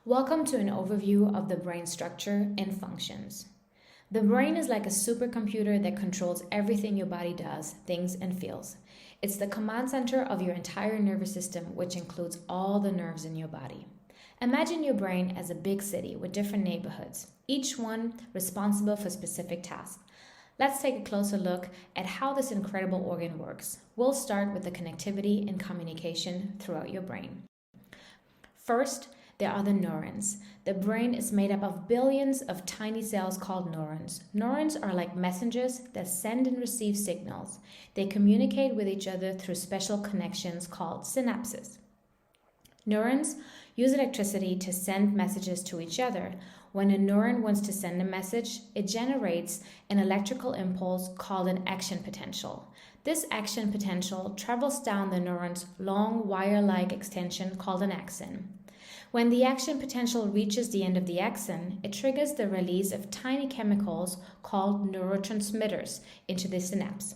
Welcome to an overview of the brain structure and functions. The brain is like a supercomputer that controls everything your body does, thinks, and feels. It's the command center of your entire nervous system, which includes all the nerves in your body. Imagine your brain as a big city with different neighborhoods, each one responsible for specific tasks. Let's take a closer look at how this incredible organ works. We'll start with the connectivity and communication throughout your brain. First, there are the neurons. The brain is made up of billions of tiny cells called neurons. Neurons are like messengers that send and receive signals. They communicate with each other through special connections called synapses. Neurons use electricity to send messages to each other. When a neuron wants to send a message, it generates an electrical impulse called an action potential. This action potential travels down the neuron's long wire-like extension called an axon. When the action potential reaches the end of the axon, it triggers the release of tiny chemicals called neurotransmitters into the synapse.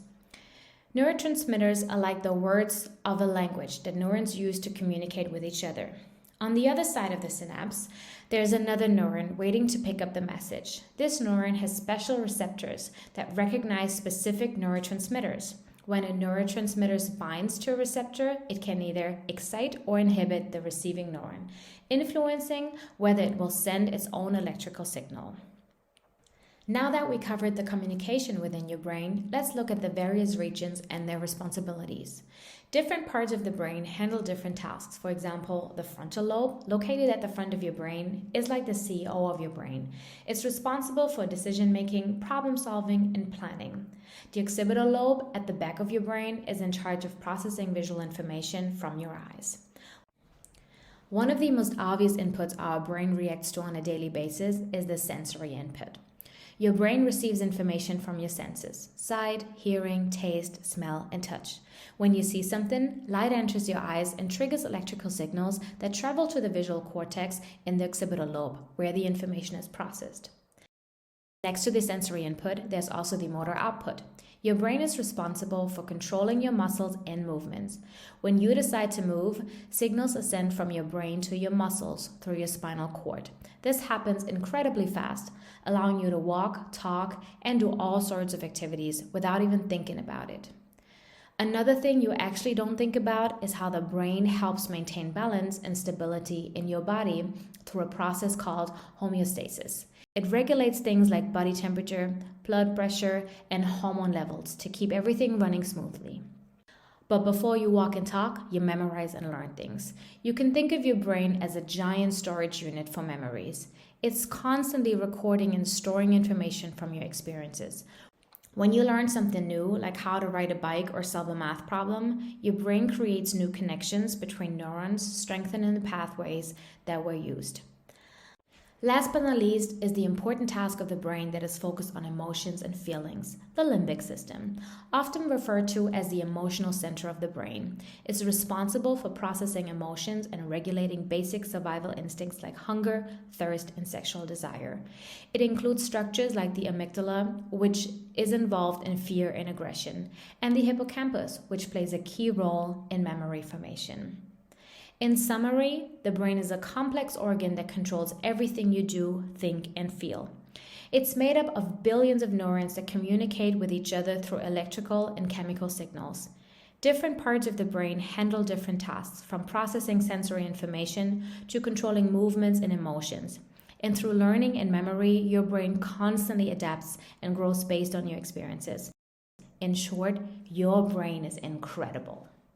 Neurotransmitters are like the words of a language that neurons use to communicate with each other. On the other side of the synapse, there's another neuron waiting to pick up the message. This neuron has special receptors that recognize specific neurotransmitters. When a neurotransmitter binds to a receptor, it can either excite or inhibit the receiving neuron, influencing whether it will send its own electrical signal. Now that we covered the communication within your brain, let's look at the various regions and their responsibilities. Different parts of the brain handle different tasks. For example, the frontal lobe, located at the front of your brain, is like the CEO of your brain. It's responsible for decision-making, problem-solving, and planning. The occipital lobe, at the back of your brain, is in charge of processing visual information from your eyes. One of the most obvious inputs our brain reacts to on a daily basis is the sensory input. Your brain receives information from your senses: sight, hearing, taste, smell, and touch. When you see something, light enters your eyes and triggers electrical signals that travel to the visual cortex in the occipital lobe, where the information is processed. Next to the sensory input, there's also the motor output. Your brain is responsible for controlling your muscles and movements. When you decide to move, signals are sent from your brain to your muscles through your spinal cord. This happens incredibly fast, allowing you to walk, talk, and do all sorts of activities without even thinking about it. Another thing you actually don't think about is how the brain helps maintain balance and stability in your body through a process called homeostasis. It regulates things like body temperature, blood pressure, and hormone levels to keep everything running smoothly. But before you walk and talk, you memorize and learn things. You can think of your brain as a giant storage unit for memories. It's constantly recording and storing information from your experiences. When you learn something new, like how to ride a bike or solve a math problem, your brain creates new connections between neurons, strengthening the pathways that were used. Last but not least is the important task of the brain that is focused on emotions and feelings, the limbic system, often referred to as the emotional center of the brain. It's responsible for processing emotions and regulating basic survival instincts like hunger, thirst, and sexual desire. It includes structures like the amygdala, which is involved in fear and aggression, and the hippocampus, which plays a key role in memory formation. In summary, the brain is a complex organ that controls everything you do, think, and feel. It's made up of billions of neurons that communicate with each other through electrical and chemical signals. Different parts of the brain handle different tasks, from processing sensory information to controlling movements and emotions. And through learning and memory, your brain constantly adapts and grows based on your experiences. In short, your brain is incredible.